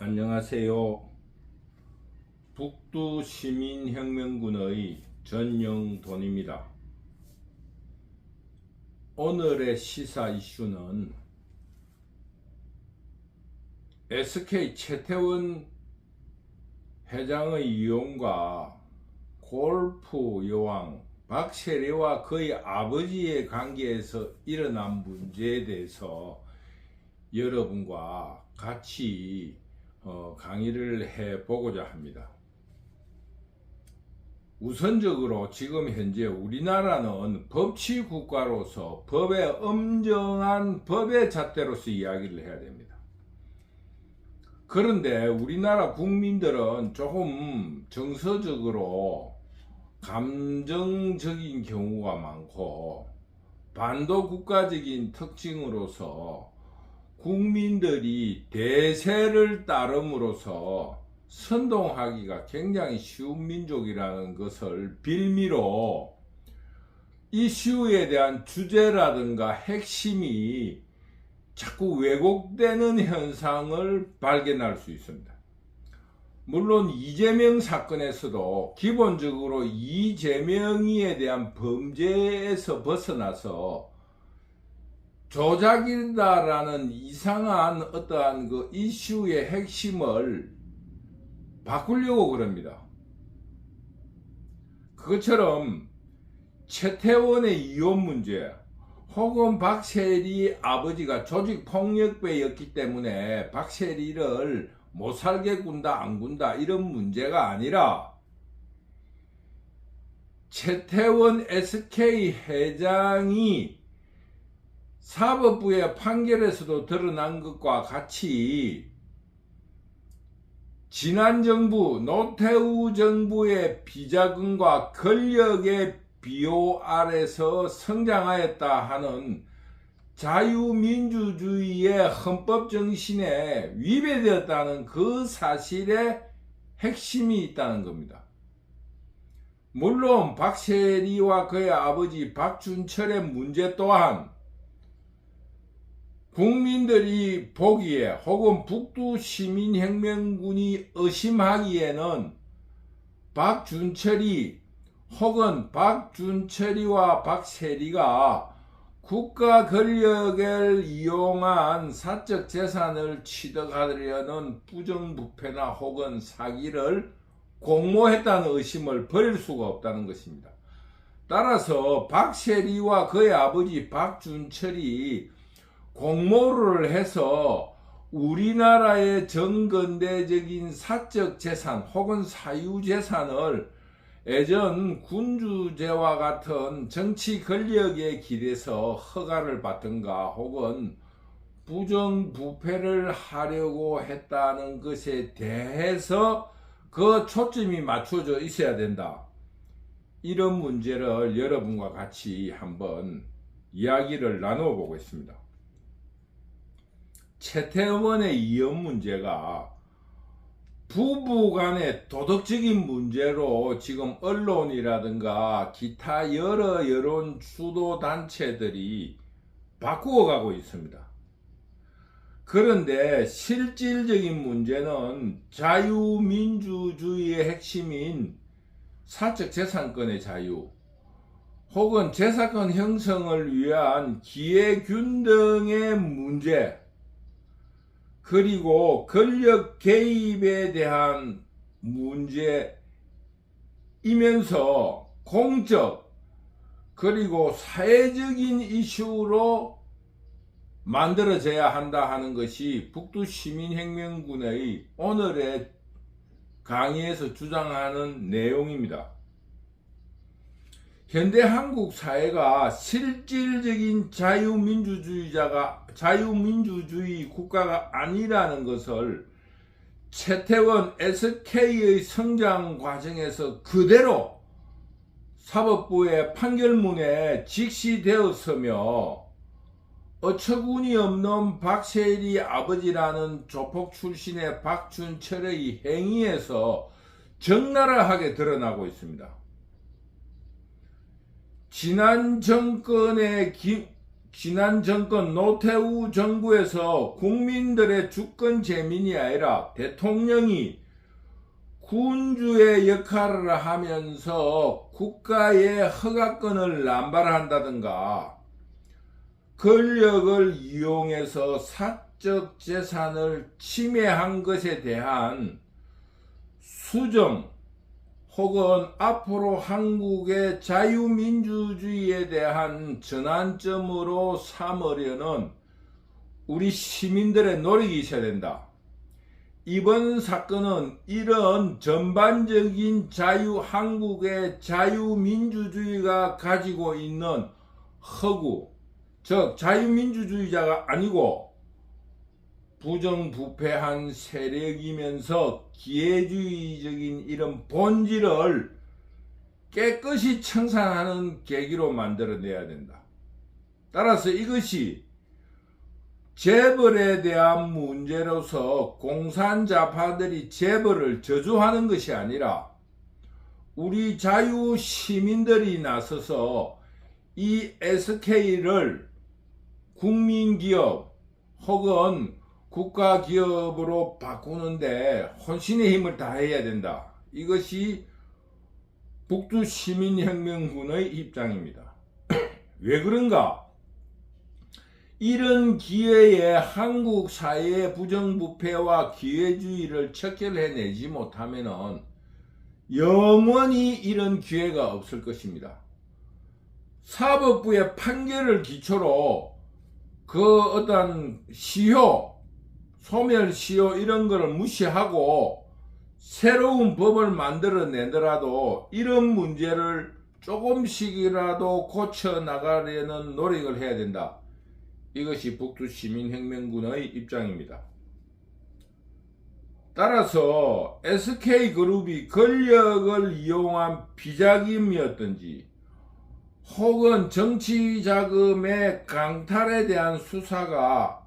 안녕하세요. 북두시민혁명군의 전영돈입니다. 오늘의 시사 이슈는 SK 최태원 회장의 이용과 골프 여왕 박세리와 그의 아버지의 관계에서 일어난 문제에 대해서 여러분과 같이 강의를 해보고자 합니다. 우선적으로 지금 현재 우리나라는 법치국가로서 법의 엄정한 법의 잣대로서 이야기를 해야 됩니다. 그런데 우리나라 국민들은 조금 정서적으로 감정적인 경우가 많고 반도국가적인 특징으로서 국민들이 대세를 따름으로써 선동하기가 굉장히 쉬운 민족이라는 것을 빌미로 이슈에 대한 주제라든가 핵심이 자꾸 왜곡되는 현상을 발견할 수 있습니다. 물론 이재명 사건에서도 기본적으로 이재명이에 대한 범죄에서 벗어나서 조작이다라는 이상한 어떠한 그 이슈의 핵심을 바꾸려고 그럽니다. 그것처럼 최태원의 이혼 문제 혹은 박세리 아버지가 조직폭력배였기 때문에 박세리를 못살게 군다 안 군다 이런 문제가 아니라 최태원 SK 회장이 사법부의 판결에서도 드러난 것과 같이 지난 정부 노태우 정부의 비자금과 권력의 비호 아래서 성장하였다 하는 자유민주주의의 헌법 정신에 위배되었다는 그 사실에 핵심이 있다는 겁니다. 물론 박세리와 그의 아버지 박준철의 문제 또한 국민들이 보기에 혹은 북두시민혁명군이 의심하기에는 박준철이 혹은 박준철이와 박세리가 국가 권력을 이용한 사적 재산을 취득하려는 부정부패나 혹은 사기를 공모했다는 의심을 버릴 수가 없다는 것입니다. 따라서 박세리와 그의 아버지 박준철이 공모를 해서 우리나라의 정근대적인 사적 재산 혹은 사유재산을 예전 군주제와 같은 정치 권력에 기대서 허가를 받든가 혹은 부정부패를 하려고 했다는 것에 대해서 그 초점이 맞춰져 있어야 된다. 이런 문제를 여러분과 같이 한번 이야기를 나누어 보겠습니다. 최태원의 이혼 문제가 부부 간의 도덕적인 문제로 지금 언론이라든가 기타 여러 여론 주도 단체들이 바꾸어가고 있습니다. 그런데 실질적인 문제는 자유민주주의의 핵심인 사적 재산권의 자유 혹은 재산권 형성을 위한 기회균등의 문제 그리고 권력 개입에 대한 문제이면서 공적 그리고 사회적인 이슈로 만들어져야 한다 하는 것이 북두시민혁명군의 오늘의 강의에서 주장하는 내용입니다. 현대 한국 사회가 실질적인 자유민주주의 국가가 아니라는 것을 최태원 SK의 성장 과정에서 그대로 사법부의 판결문에 직시되었으며 어처구니 없는 박세리 아버지라는 조폭 출신의 박준철의 행위에서 적나라하게 드러나고 있습니다. 지난 정권의 지난 정권 노태우 정부에서 국민들의 주권 재민이 아니라 대통령이 군주의 역할을 하면서 국가의 허가권을 남발한다든가 권력을 이용해서 사적 재산을 침해한 것에 대한 수정 혹은 앞으로 한국의 자유민주주의에 대한 전환점으로 삼으려는 우리 시민들의 노력이 있어야 된다. 이번 사건은 이런 전반적인 한국의 자유민주주의가 가지고 있는 허구, 즉 자유민주주의자가 아니고 부정부패한 세력이면서 기회주의적인 이런 본질을 깨끗이 청산하는 계기로 만들어내야 된다. 따라서 이것이 재벌에 대한 문제로서 공산자파들이 재벌을 저주하는 것이 아니라 우리 자유 시민들이 나서서 이 SK를 국민기업 혹은 국가기업으로 바꾸는데 혼신의 힘을 다해야 된다. 이것이 북두시민혁명군의 입장입니다. 왜 그런가? 이런 기회에 한국 사회의 부정부패와 기회주의를 척결해내지 못하면 영원히 이런 기회가 없을 것입니다. 사법부의 판결을 기초로 그 어떤 소멸시효 이런 거를 무시하고 새로운 법을 만들어내더라도 이런 문제를 조금씩이라도 고쳐나가려는 노력을 해야 된다. 이것이 북두시민혁명군의 입장입니다. 따라서 SK그룹이 권력을 이용한 비자금이었든지 혹은 정치자금의 강탈에 대한 수사가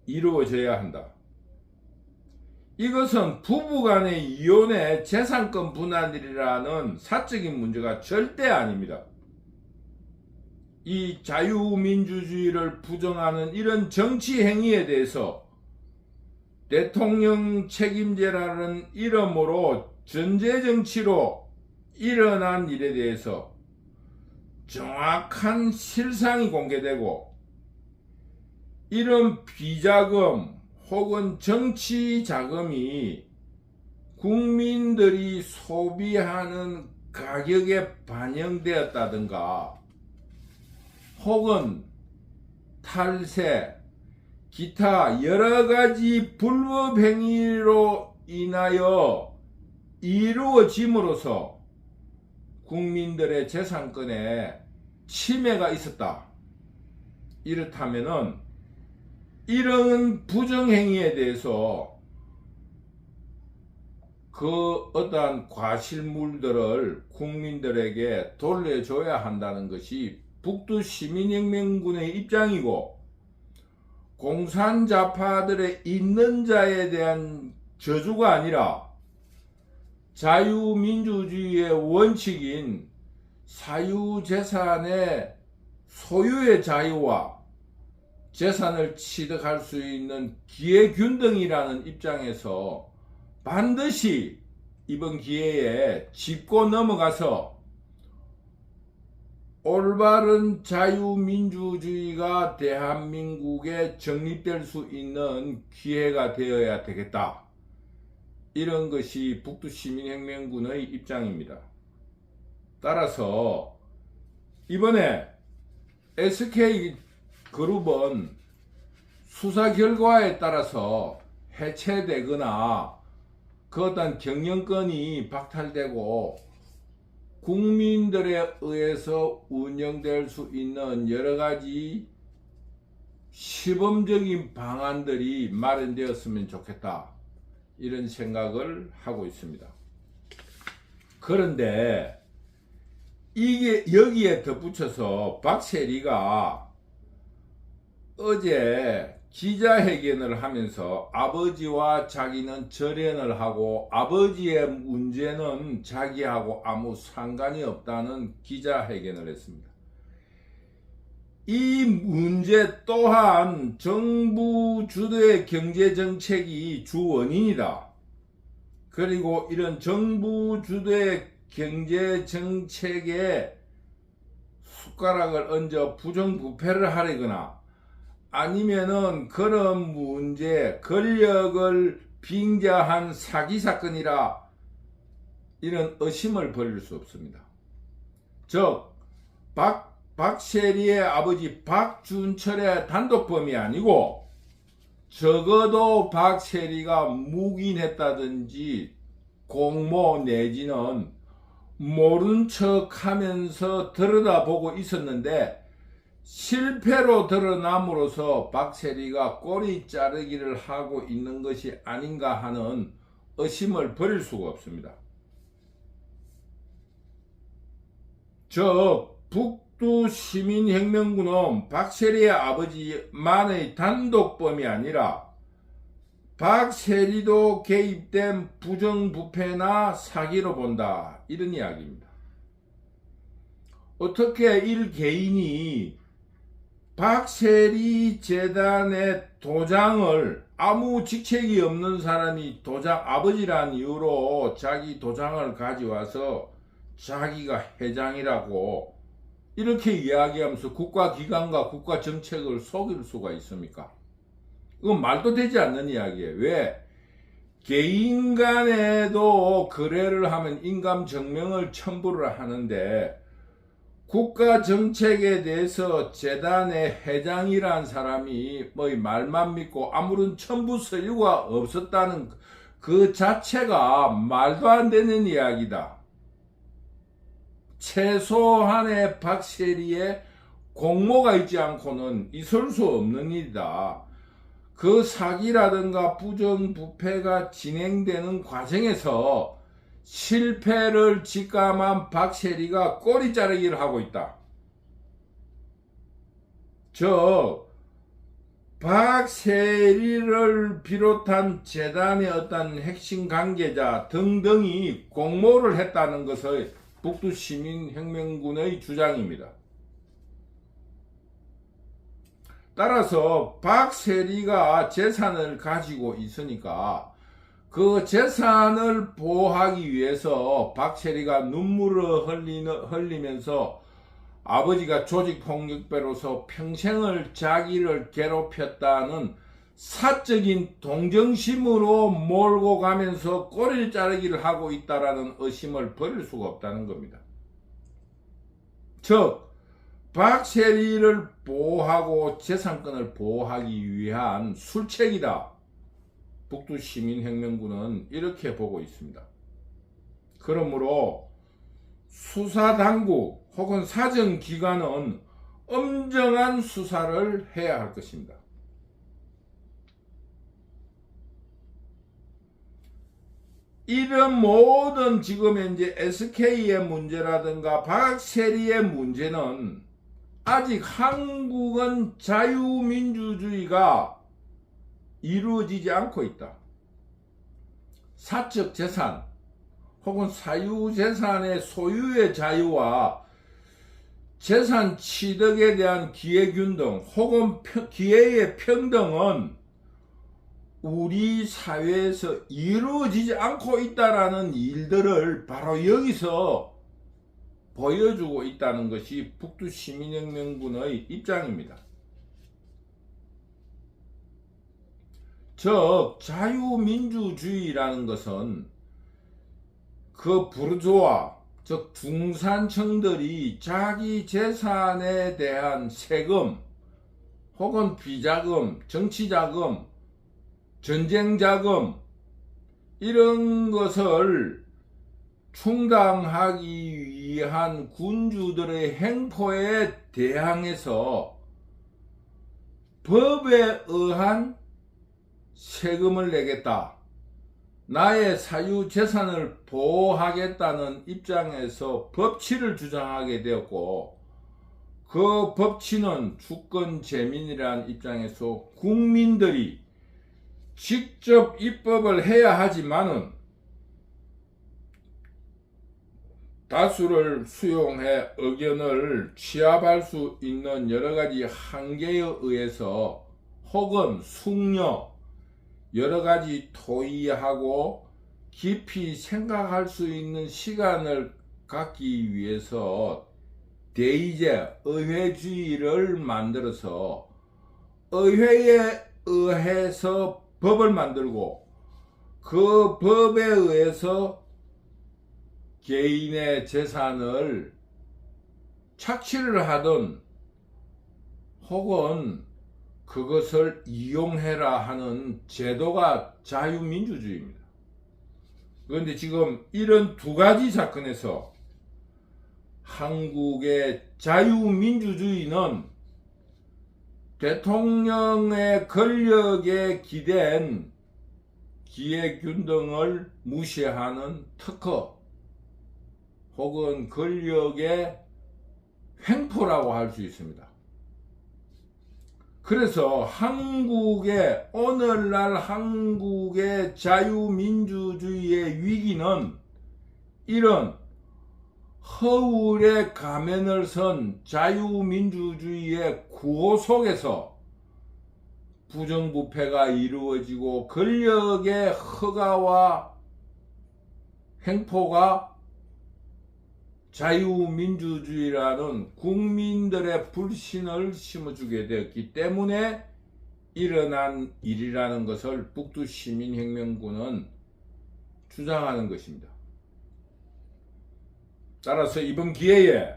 이루어져야 한다. 이것은 부부간의 이혼의 재산권 분할이라는 사적인 문제가 절대 아닙니다. 이 자유민주주의를 부정하는 이런 정치 행위에 대해서 대통령 책임제라는 이름으로 전제정치로 일어난 일에 대해서 정확한 실상이 공개되고 이런 비자금 혹은 정치 자금이 국민들이 소비하는 가격에 반영되었다든가 혹은 탈세, 기타 여러가지 불법 행위로 인하여 이루어짐으로써 국민들의 재산권에 침해가 있었다. 이렇다면은 이런 부정행위에 대해서 그 어떠한 과실물들을 국민들에게 돌려줘야 한다는 것이 북두시민혁명군의 입장이고 공산자파들의 있는 자에 대한 저주가 아니라 자유민주주의의 원칙인 사유재산의 소유의 자유와 재산을 취득할 수 있는 기회균등이라는 입장에서 반드시 이번 기회에 짚고 넘어가서 올바른 자유민주주의가 대한민국에 정립될 수 있는 기회가 되어야 되겠다. 이런 것이 북두시민혁명군의 입장입니다. 따라서 이번에 SK그룹은 수사 결과에 따라서 해체되거나 그 어떤 경영권이 박탈되고 국민들에 의해서 운영될 수 있는 여러가지 시범적인 방안들이 마련되었으면 좋겠다. 이런 생각을 하고 있습니다. 그런데 이게 여기에 덧붙여서 박세리가 어제 기자회견을 하면서 아버지와 자기는 절연을 하고 아버지의 문제는 자기하고 아무 상관이 없다는 기자회견을 했습니다. 이 문제 또한 정부 주도의 경제 정책이 주 원인이다. 그리고 이런 정부 주도의 경제 정책에 숟가락을 얹어 부정부패를 하려거나 아니면은 그런 문제, 권력을 빙자한 사기 사건이라 이런 의심을 버릴 수 없습니다. 즉 박세리의 아버지 박준철의 단독범이 아니고 적어도 박세리가 묵인했다든지 공모 내지는 모른 척 하면서 들여다보고 있었는데 실패로 드러남으로써 박세리가 꼬리 자르기를 하고 있는 것이 아닌가 하는 의심을 버릴 수가 없습니다. 즉 북두시민혁명군은 박세리의 아버지만의 단독범이 아니라 박세리도 개입된 부정부패나 사기로 본다, 이런 이야기입니다. 어떻게 일 개인이 박세리 재단의 도장을 아무 직책이 없는 사람이 아버지란 이유로 자기 도장을 가져와서 자기가 회장이라고 이렇게 이야기하면서 국가기관과 국가정책을 속일 수가 있습니까? 이건 말도 되지 않는 이야기예요. 왜? 개인 간에도 거래를 하면 인감증명을 첨부를 하는데 국가정책에 대해서 재단의 회장이란 사람이 뭐 말만 믿고 아무런 첨부 서류가 없었다는 그 자체가 말도 안 되는 이야기다. 최소한의 박세리의 공모가 있지 않고는 있을 수 없는 일이다. 그 사기라든가 부정부패가 진행되는 과정에서 실패를 직감한 박세리가 꼬리 자르기를 하고 있다. 박세리를 비롯한 재단의 어떤 핵심 관계자 등등이 공모를 했다는 것을 북두시민혁명군의 주장입니다. 따라서 박세리가 재산을 가지고 있으니까 그 재산을 보호하기 위해서 박세리가 눈물을 흘리면서 아버지가 조직폭력배로서 평생을 자기를 괴롭혔다는 사적인 동정심으로 몰고 가면서 꼬리를 자르기를 하고 있다라는 의심을 버릴 수가 없다는 겁니다. 즉 박세리를 보호하고 재산권을 보호하기 위한 술책이다. 북두시민혁명군은 이렇게 보고 있습니다. 그러므로 수사당국 혹은 사정기관은 엄정한 수사를 해야 할 것입니다. 이런 모든 지금 현재 SK의 문제라든가 박세리의 문제는 아직 한국은 자유민주주의가 이루어지지 않고 있다. 사적 재산 혹은 사유재산의 소유의 자유와 재산 취득에 대한 기회균등 혹은 기회의 평등은 우리 사회에서 이루어지지 않고 있다라는 일들을 바로 여기서 보여주고 있다는 것이 북두시민혁명군의 입장입니다. 즉 자유민주주의라는 것은 그 부르주아, 즉 중산층들이 자기 재산에 대한 세금 혹은 비자금, 정치자금, 전쟁자금 이런 것을 충당하기 위한 군주들의 행포에 대항해서 법에 의한 세금을 내겠다. 나의 사유재산을 보호하겠다는 입장에서 법치를 주장하게 되었고 그 법치는 주권재민이라는 입장에서 국민들이 직접 입법을 해야 하지만은 다수를 수용해 의견을 취합할 수 있는 여러 가지 한계에 의해서 혹은 숙려, 여러 가지 토의하고 깊이 생각할 수 있는 시간을 갖기 위해서 대의제, 의회주의를 만들어서 의회에 의해서 법을 만들고 그 법에 의해서 개인의 재산을 착취를 하든 혹은 그것을 이용해라 하는 제도가 자유민주주의입니다. 그런데 지금 이런 두 가지 사건에서 한국의 자유민주주의는 대통령의 권력에 기댄 기회균등을 무시하는 특허 혹은 권력의 횡포라고 할 수 있습니다. 그래서 오늘날 한국의 자유민주주의의 위기는 이런 허울의 가면을 선 자유민주주의의 구호 속에서 부정부패가 이루어지고 권력의 허가와 횡포가 자유민주주의라는 국민들의 불신을 심어주게 되었기 때문에 일어난 일이라는 것을 북두시민혁명군은 주장하는 것입니다. 따라서 이번 기회에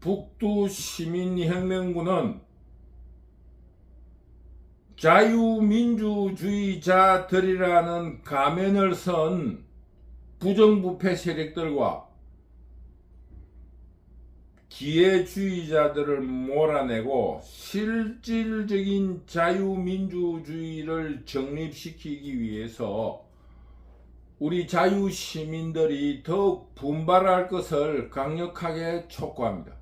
북두시민혁명군은 자유민주주의자들이라는 가면을 선 부정부패 세력들과 기회주의자들을 몰아내고 실질적인 자유민주주의를 정립시키기 위해서 우리 자유시민들이 더욱 분발할 것을 강력하게 촉구합니다.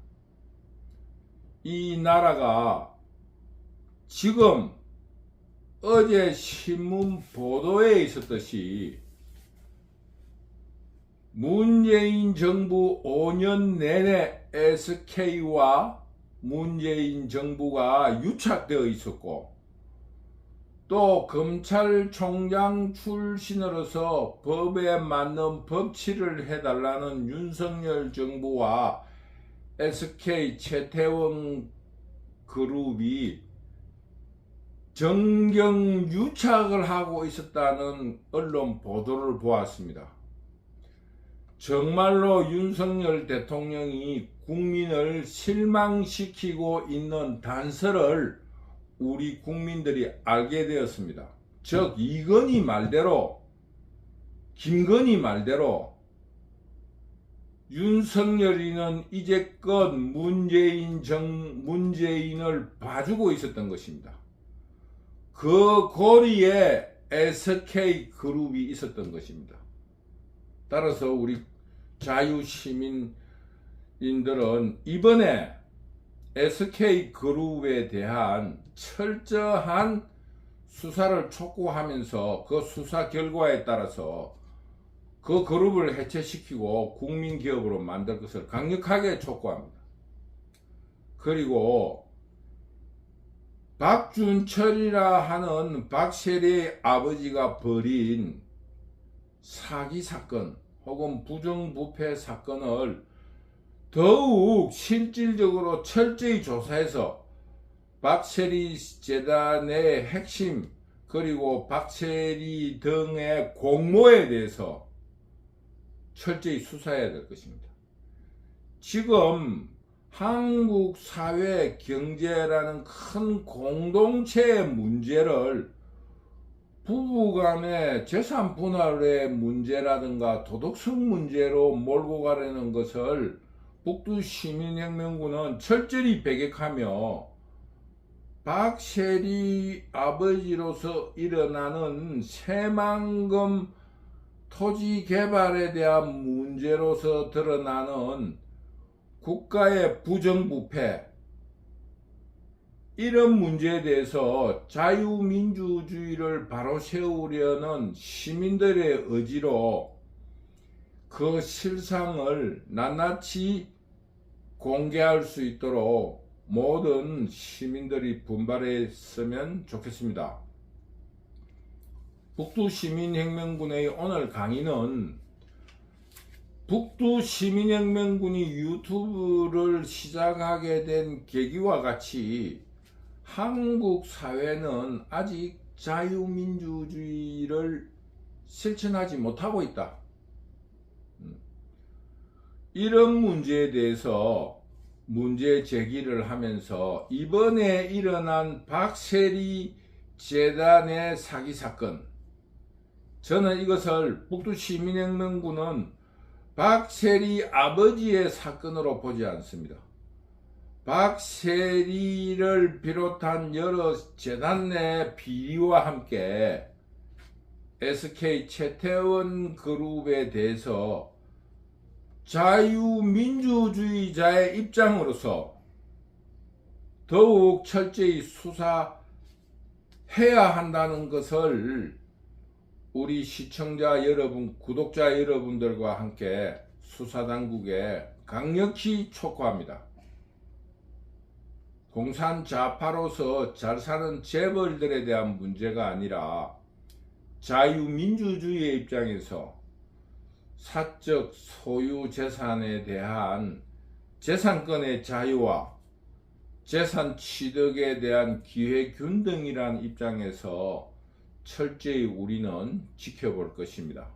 이 나라가 지금 어제 신문 보도에 있었듯이 문재인 정부 5년 내내 SK와 문재인 정부가 유착되어 있었고 또 검찰총장 출신으로서 법에 맞는 법치를 해달라는 윤석열 정부와 SK 최태원 그룹이 정경 유착을 하고 있었다는 언론 보도를 보았습니다. 정말로 윤석열 대통령이 국민을 실망시키고 있는 단서를 우리 국민들이 알게 되었습니다. 즉 이건희 말대로 김건희 말대로 윤석열이는 이제껏 문재인을 봐주고 있었던 것입니다. 그 고리에 SK그룹이 있었던 것입니다. 따라서 우리 자유시민인들은 이번에 SK그룹에 대한 철저한 수사를 촉구하면서 그 수사 결과에 따라서 그 그룹을 해체시키고 국민기업으로 만들 것을 강력하게 촉구합니다. 그리고 박준철이라 하는 박세리의 아버지가 벌인 사기 사건 혹은 부정부패 사건을 더욱 실질적으로 철저히 조사해서 박세리 재단의 핵심 그리고 박세리 등의 공모에 대해서 철저히 수사해야 될 것입니다. 지금 한국 사회 경제라는 큰 공동체의 문제를 부부간의 재산 분할의 문제라든가 도덕성 문제로 몰고 가려는 것을 북두시민혁명군은 철저히 배격하며 박세리 아버지로서 일어나는 새만금 토지 개발에 대한 문제로서 드러나는 국가의 부정부패 이런 문제에 대해서 자유민주주의를 바로 세우려는 시민들의 의지로 그 실상을 낱낱이 공개할 수 있도록 모든 시민들이 분발했으면 좋겠습니다. 북두시민혁명군의 오늘 강의는 북두시민혁명군이 유튜브를 시작하게 된 계기와 같이 한국 사회는 아직 자유민주주의를 실천하지 못하고 있다. 이런 문제에 대해서 문제 제기를 하면서 이번에 일어난 박세리 재단의 사기 사건, 저는 이것을 북두시민혁명군은 박세리 아버지의 사건으로 보지 않습니다. 박세리를 비롯한 여러 재단 내 비리와 함께 SK 채태원 그룹에 대해서 자유민주주의자의 입장으로서 더욱 철저히 수사해야 한다는 것을 우리 시청자 여러분, 구독자 여러분들과 함께 수사당국에 강력히 촉구합니다. 공산 좌파로서 잘 사는 재벌들에 대한 문제가 아니라 자유민주주의의 입장에서 사적 소유 재산에 대한 재산권의 자유와 재산 취득에 대한 기회 균등이란 입장에서 철저히 우리는 지켜볼 것입니다.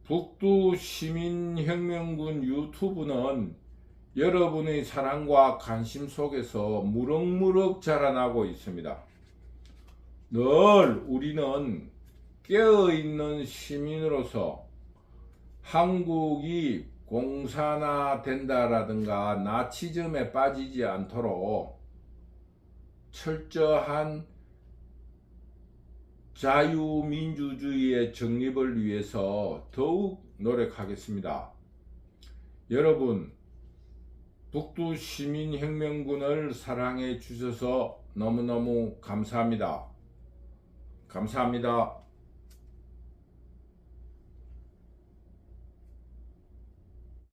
북두시민혁명군 유튜브는 여러분의 사랑과 관심 속에서 무럭무럭 자라나고 있습니다. 늘 우리는 깨어있는 시민으로서 한국이 공산화 된다라든가 나치즘에 빠지지 않도록 철저한 자유민주주의의 정립을 위해서 더욱 노력하겠습니다. 여러분, 북두시민혁명군을 사랑해 주셔서 너무너무 감사합니다. 감사합니다.